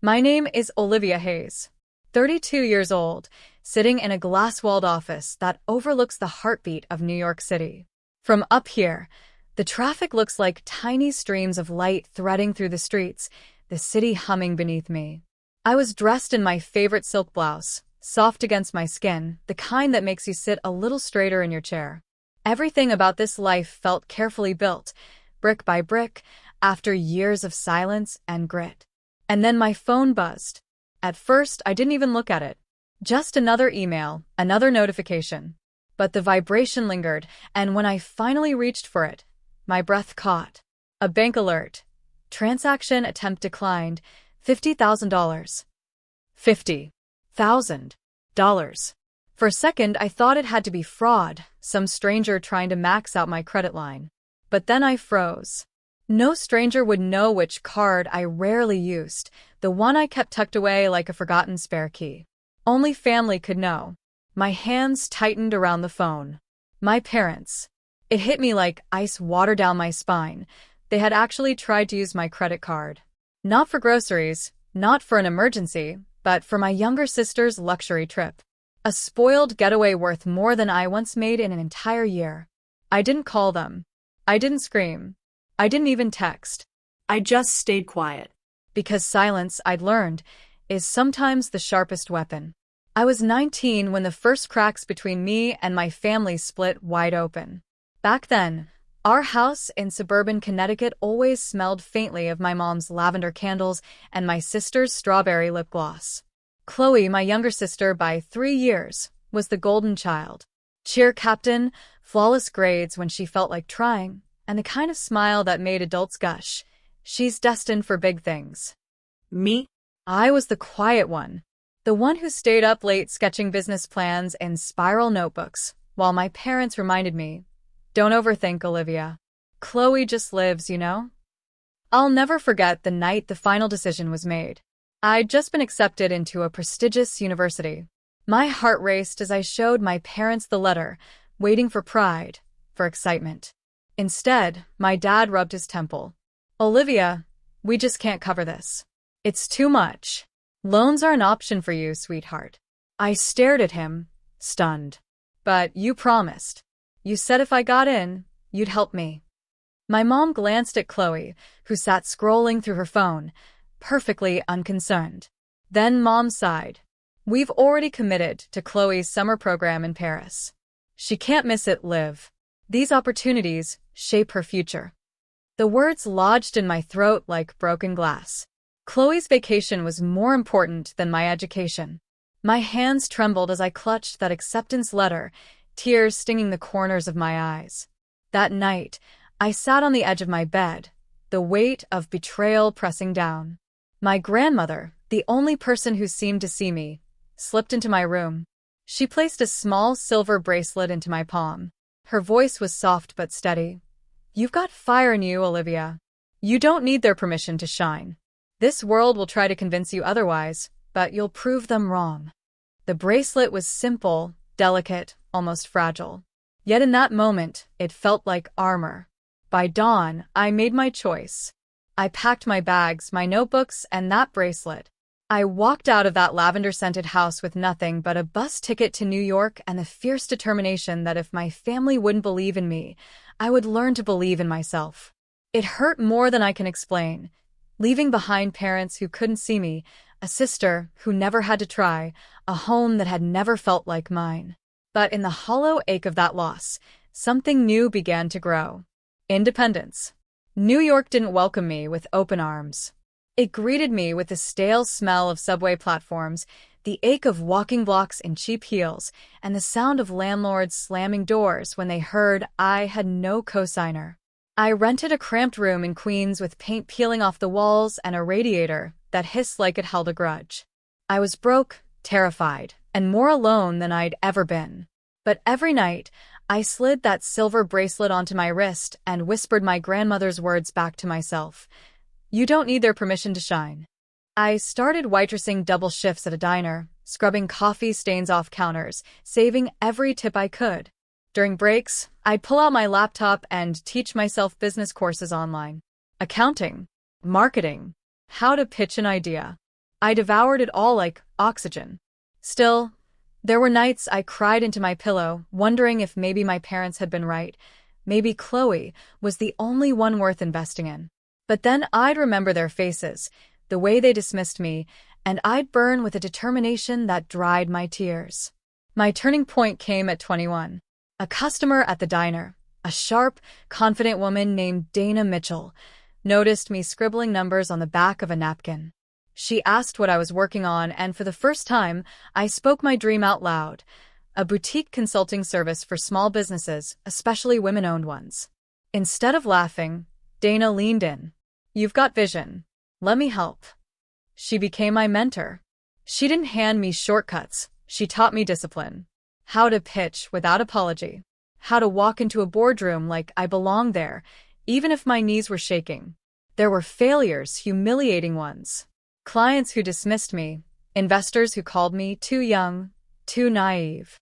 My name is Olivia Hayes, 32 years old, sitting in a glass-walled office that overlooks the heartbeat of New York City. From up here, the traffic looks like tiny streams of light threading through the streets, the city humming beneath me. I was dressed in my favorite silk blouse, soft against my skin, the kind that makes you sit a little straighter in your chair. Everything about this life felt carefully built, brick by brick, after years of silence and grit. And then my phone buzzed. At first, I didn't even look at it. Just another email, another notification. But the vibration lingered, and when I finally reached for it, my breath caught. A bank alert. Transaction attempt declined. $50,000. $50,000. For a second, I thought it had to be fraud, some stranger trying to max out my credit line. But then I froze. No stranger would know which card I rarely used, the one I kept tucked away like a forgotten spare key. Only family could know. My hands tightened around the phone. My parents. It hit me like ice water down my spine. They had actually tried to use my credit card. Not for groceries, not for an emergency, but for my younger sister's luxury trip. A spoiled getaway worth more than I once made in an entire year. I didn't call them. I didn't scream. I didn't even text. I just stayed quiet. Because silence, I'd learned, is sometimes the sharpest weapon. I was 19 when the first cracks between me and my family split wide open. Back then, our house in suburban Connecticut always smelled faintly of my mom's lavender candles and my sister's strawberry lip gloss. Chloe, my younger sister by 3 years, was the golden child. Cheer captain, flawless grades when she felt like trying, and the kind of smile that made adults gush. She's destined for big things. Me? I was the quiet one. The one who stayed up late sketching business plans in spiral notebooks, while my parents reminded me, "Don't overthink, Olivia. Chloe just lives, you know?" I'll never forget the night the final decision was made. I'd just been accepted into a prestigious university. My heart raced as I showed my parents the letter, waiting for pride, for excitement. Instead, my dad rubbed his temple. "Olivia, we just can't cover this. It's too much. Loans are an option for you, sweetheart." I stared at him, stunned. "But you promised. You said if I got in, you'd help me." My mom glanced at Chloe, who sat scrolling through her phone, perfectly unconcerned. Then Mom sighed. "We've already committed to Chloe's summer program in Paris. She can't miss it, Liv. These opportunities shape her future." The words lodged in my throat like broken glass. Chloe's vacation was more important than my education. My hands trembled as I clutched that acceptance letter, tears stinging the corners of my eyes. That night, I sat on the edge of my bed, the weight of betrayal pressing down. My grandmother, the only person who seemed to see me, slipped into my room. She placed a small silver bracelet into my palm. Her voice was soft but steady. "You've got fire in you, Olivia. You don't need their permission to shine. This world will try to convince you otherwise, but you'll prove them wrong." The bracelet was simple, delicate, almost fragile. Yet in that moment, it felt like armor. By dawn, I made my choice. I packed my bags, my notebooks, and that bracelet. I walked out of that lavender-scented house with nothing but a bus ticket to New York and the fierce determination that if my family wouldn't believe in me, I would learn to believe in myself. It hurt more than I can explain, leaving behind parents who couldn't see me, a sister who never had to try, a home that had never felt like mine. But in the hollow ache of that loss, something new began to grow. Independence. New York didn't welcome me with open arms. It greeted me with the stale smell of subway platforms, the ache of walking blocks in cheap heels, and the sound of landlords slamming doors when they heard I had no cosigner. I rented a cramped room in Queens with paint peeling off the walls and a radiator that hissed like it held a grudge. I was broke, terrified, and more alone than I'd ever been. But every night, I slid that silver bracelet onto my wrist and whispered my grandmother's words back to myself. "You don't need their permission to shine." I started waitressing double shifts at a diner, scrubbing coffee stains off counters, saving every tip I could. During breaks, I'd pull out my laptop and teach myself business courses online. Accounting, marketing, how to pitch an idea. I devoured it all like oxygen. Still, there were nights I cried into my pillow, wondering if maybe my parents had been right. Maybe Chloe was the only one worth investing in. But then I'd remember their faces, the way they dismissed me, and I'd burn with a determination that dried my tears. My turning point came at 21. A customer at the diner, a sharp, confident woman named Dana Mitchell, noticed me scribbling numbers on the back of a napkin. She asked what I was working on, and for the first time, I spoke my dream out loud. A boutique consulting service for small businesses, especially women-owned ones. Instead of laughing, Dana leaned in. "You've got vision. Let me help." She became my mentor. She didn't hand me shortcuts. She taught me discipline. How to pitch without apology. How to walk into a boardroom like I belonged there, even if my knees were shaking. There were failures, humiliating ones. Clients who dismissed me. Investors who called me too young, too naive.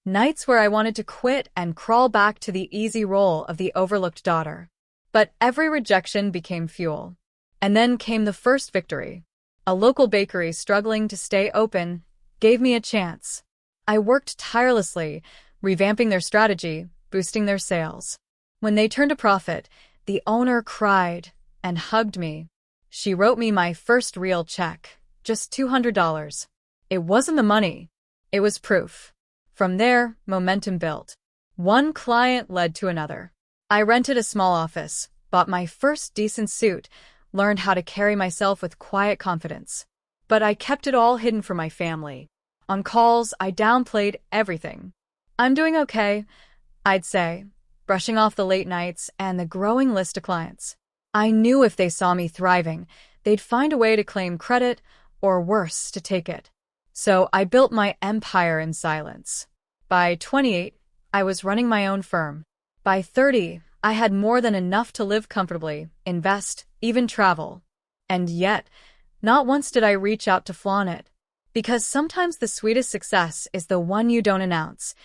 Nights where I wanted to quit and crawl back to the easy role of the overlooked daughter. But every rejection became fuel. And then came the first victory. A local bakery struggling to stay open gave me a chance. I worked tirelessly, revamping their strategy, boosting their sales. When they turned a profit, the owner cried and hugged me. She wrote me my first real check, just $200. It wasn't the money. It was proof. From there, momentum built. One client led to another. I rented a small office, bought my first decent suit, learned how to carry myself with quiet confidence. But I kept it all hidden from my family. On calls, I downplayed everything. "I'm doing okay," I'd say, brushing off the late nights and the growing list of clients. I knew if they saw me thriving, they'd find a way to claim credit, or worse, to take it. So I built my empire in silence. By 28, I was running my own firm. By 30, I had more than enough to live comfortably, invest, even travel. And yet, not once did I reach out to flaunt it. Because sometimes the sweetest success is the one you don't announce,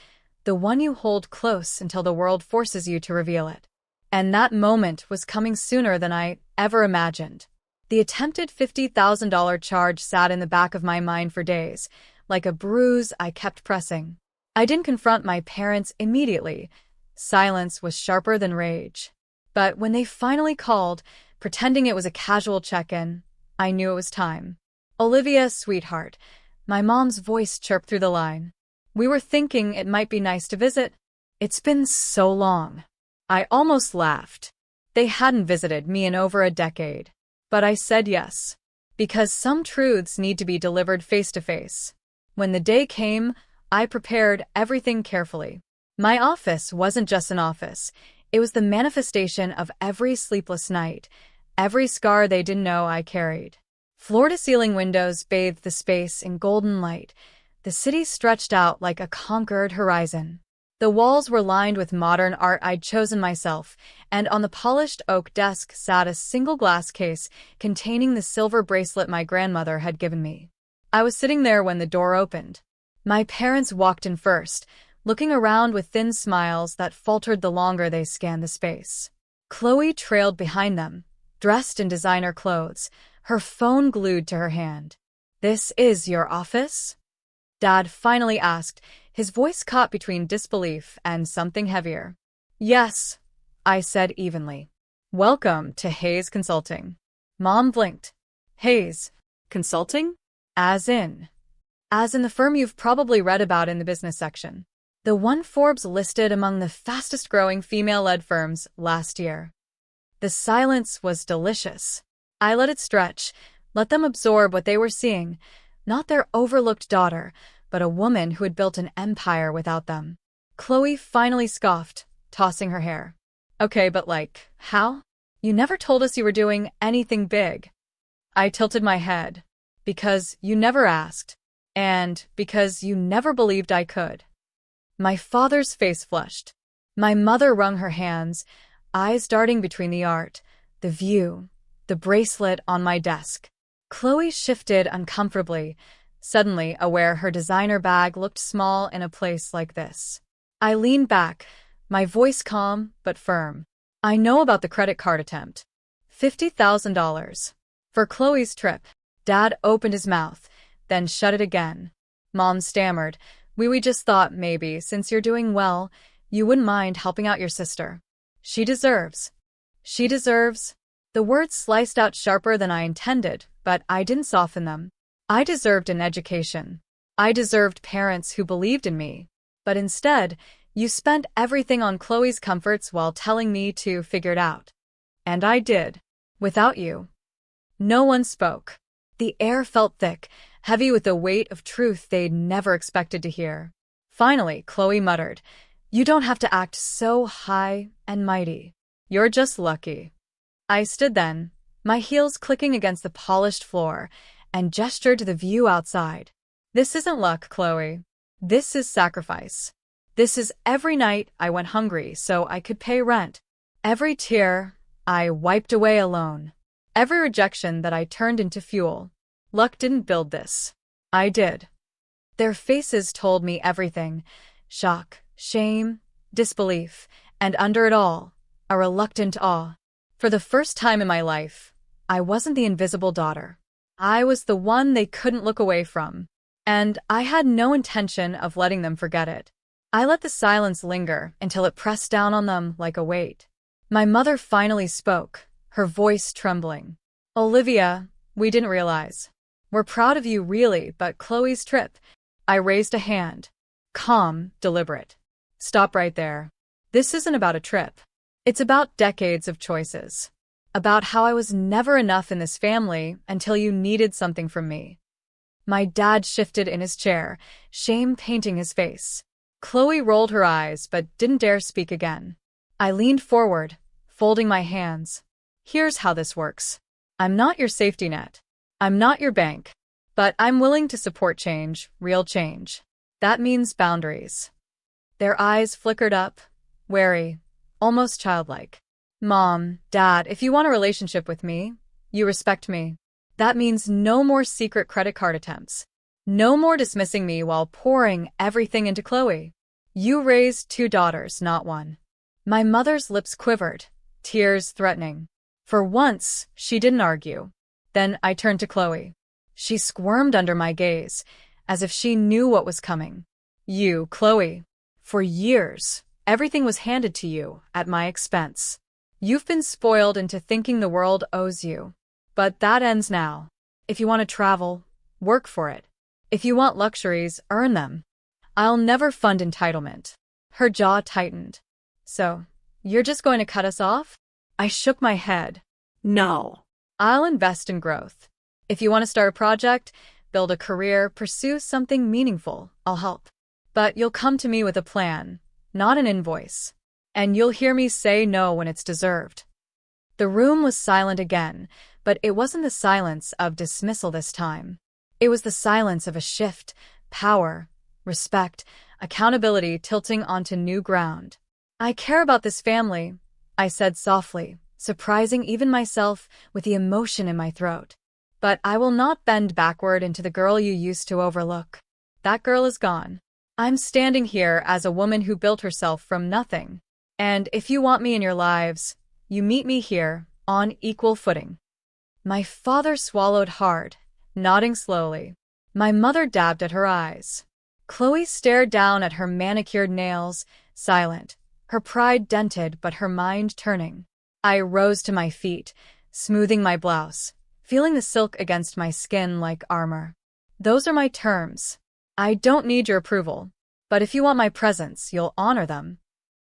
the one you hold close until the world forces you to reveal it. And that moment was coming sooner than I ever imagined. The attempted $50,000 charge sat in the back of my mind for days, like a bruise I kept pressing. I didn't confront my parents immediately. Silence was sharper than rage. But when they finally called, pretending it was a casual check-in, I knew it was time. "Olivia, sweetheart," my mom's voice chirped through the line. "We were thinking it might be nice to visit. It's been so long." I almost laughed. They hadn't visited me in over a decade. But I said yes. Because some truths need to be delivered face-to-face. When the day came, I prepared everything carefully. My office wasn't just an office. It was the manifestation of every sleepless night, every scar they didn't know I carried. Floor-to-ceiling windows bathed the space in golden light. The city stretched out like a conquered horizon. The walls were lined with modern art I'd chosen myself, and on the polished oak desk sat a single glass case containing the silver bracelet my grandmother had given me. I was sitting there when the door opened. My parents walked in first, looking around with thin smiles that faltered the longer they scanned the space. Chloe trailed behind them, dressed in designer clothes, her phone glued to her hand. "This is your office?" Dad finally asked, his voice caught between disbelief and something heavier. "Yes," I said evenly. "Welcome to Hayes Consulting." Mom blinked. "Hayes Consulting? As in the firm you've probably read about in the business section. The one Forbes listed among the fastest-growing female-led firms last year." The silence was delicious. I let it stretch, let them absorb what they were seeing, not their overlooked daughter, but a woman who had built an empire without them. Chloe finally scoffed, tossing her hair. "Okay, but how? You never told us you were doing anything big." I tilted my head. "Because you never asked. And because you never believed I could." My father's face flushed. My mother wrung her hands, eyes darting between the art, the view, the bracelet on my desk. Chloe shifted uncomfortably, suddenly aware her designer bag looked small in a place like this. I leaned back, my voice calm but firm. "I know about the credit card attempt. $50,000. For Chloe's trip." Dad opened his mouth, then shut it again. Mom stammered, We just thought maybe, since you're doing well, you wouldn't mind helping out your sister. She deserves. She deserves. The words sliced out sharper than I intended, but I didn't soften them. I deserved an education. I deserved parents who believed in me. But instead, you spent everything on Chloe's comforts while telling me to figure it out. And I did. Without you. No one spoke. The air felt thick, heavy with the weight of truth they'd never expected to hear. Finally, Chloe muttered, You don't have to act so high and mighty. You're just lucky. I stood then, my heels clicking against the polished floor, and gestured to the view outside. This isn't luck, Chloe. This is sacrifice. This is every night I went hungry so I could pay rent. Every tear I wiped away alone. Every rejection that I turned into fuel. Luck didn't build this. I did. Their faces told me everything. Shock, shame, disbelief, and under it all, a reluctant awe. For the first time in my life, I wasn't the invisible daughter. I was the one they couldn't look away from. And I had no intention of letting them forget it. I let the silence linger until it pressed down on them like a weight. My mother finally spoke, her voice trembling. Olivia, we didn't realize. We're proud of you really, but Chloe's trip. I raised a hand. Calm, deliberate. Stop right there. This isn't about a trip. It's about decades of choices. About how I was never enough in this family until you needed something from me. My dad shifted in his chair, shame painting his face. Chloe rolled her eyes but didn't dare speak again. I leaned forward, folding my hands. Here's how this works. I'm not your safety net. I'm not your bank. But I'm willing to support change, real change. That means boundaries. Their eyes flickered up, wary, almost childlike. Mom, Dad, if you want a relationship with me, you respect me. That means no more secret credit card attempts. No more dismissing me while pouring everything into Chloe. You raised 2 daughters, not 1. My mother's lips quivered, tears threatening. For once, she didn't argue. Then I turned to Chloe. She squirmed under my gaze, as if she knew what was coming. You, Chloe. For years, everything was handed to you, at my expense. You've been spoiled into thinking the world owes you. But that ends now. If you want to travel, work for it. If you want luxuries, earn them. I'll never fund entitlement. Her jaw tightened. So, you're just going to cut us off? I shook my head. No. I'll invest in growth. If you want to start a project, build a career, pursue something meaningful, I'll help. But you'll come to me with a plan, not an invoice. And you'll hear me say no when it's deserved. The room was silent again, but it wasn't the silence of dismissal this time. It was the silence of a shift, power, respect, accountability tilting onto new ground. I care about this family, I said softly, surprising even myself with the emotion in my throat. But I will not bend backward into the girl you used to overlook. That girl is gone. I'm standing here as a woman who built herself from nothing. And if you want me in your lives, you meet me here, on equal footing. My father swallowed hard, nodding slowly. My mother dabbed at her eyes. Chloe stared down at her manicured nails, silent, her pride dented but her mind turning. I rose to my feet, smoothing my blouse, feeling the silk against my skin like armor. Those are my terms. I don't need your approval. But if you want my presence, you'll honor them.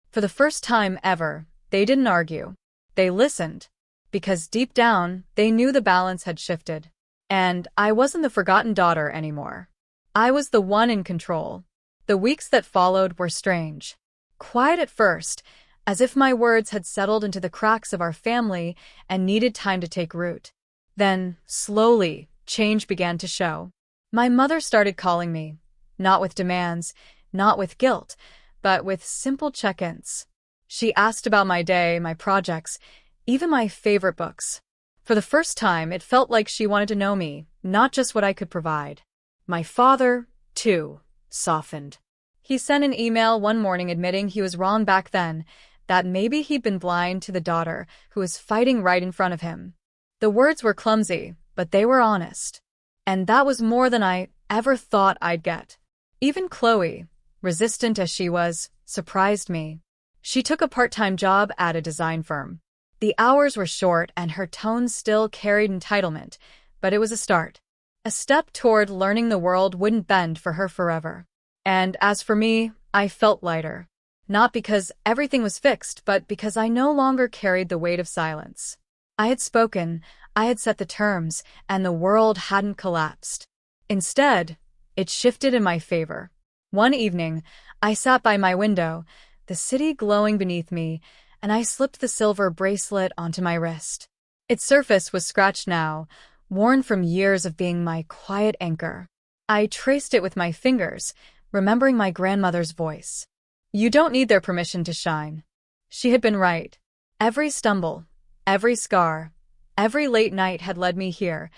For the first time ever, they didn't argue. They listened. Because deep down, they knew the balance had shifted. And I wasn't the forgotten daughter anymore. I was the one in control. The weeks that followed were strange. Quiet at first, as if my words had settled into the cracks of our family and needed time to take root. Then, slowly, change began to show. My mother started calling me, not with demands, not with guilt, but with simple check-ins. She asked about my day, my projects, even my favorite books. For the first time, it felt like she wanted to know me, not just what I could provide. My father, too, softened. He sent an email one morning admitting he was wrong back then, that maybe he'd been blind to the daughter who was fighting right in front of him. The words were clumsy, but they were honest. And that was more than I ever thought I'd get. Even Chloe, resistant as she was, surprised me. She took a part-time job at a design firm. The hours were short and her tone still carried entitlement, but it was a start. A step toward learning the world wouldn't bend for her forever. And as for me, I felt lighter. Not because everything was fixed, but because I no longer carried the weight of silence. I had spoken, I had set the terms, and the world hadn't collapsed. Instead, it shifted in my favor. One evening, I sat by my window, the city glowing beneath me, and I slipped the silver bracelet onto my wrist. Its surface was scratched now, worn from years of being my quiet anchor. I traced it with my fingers, remembering my grandmother's voice. You don't need their permission to shine. She had been right. Every stumble, every scar, every late night had led me here,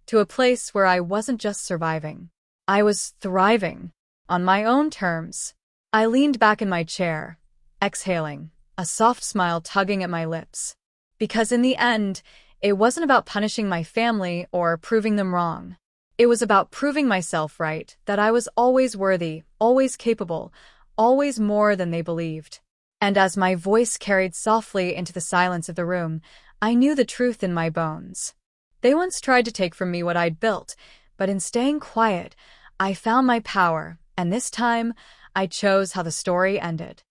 to a place where I wasn't just surviving. I was thriving, on my own terms. I leaned back in my chair, exhaling, a soft smile tugging at my lips. Because in the end, it wasn't about punishing my family or proving them wrong. It was about proving myself right, that I was always worthy, always capable, always more than they believed. And as my voice carried softly into the silence of the room, I knew the truth in my bones. They once tried to take from me what I'd built, but in staying quiet, I found my power, and this time, I chose how the story ended.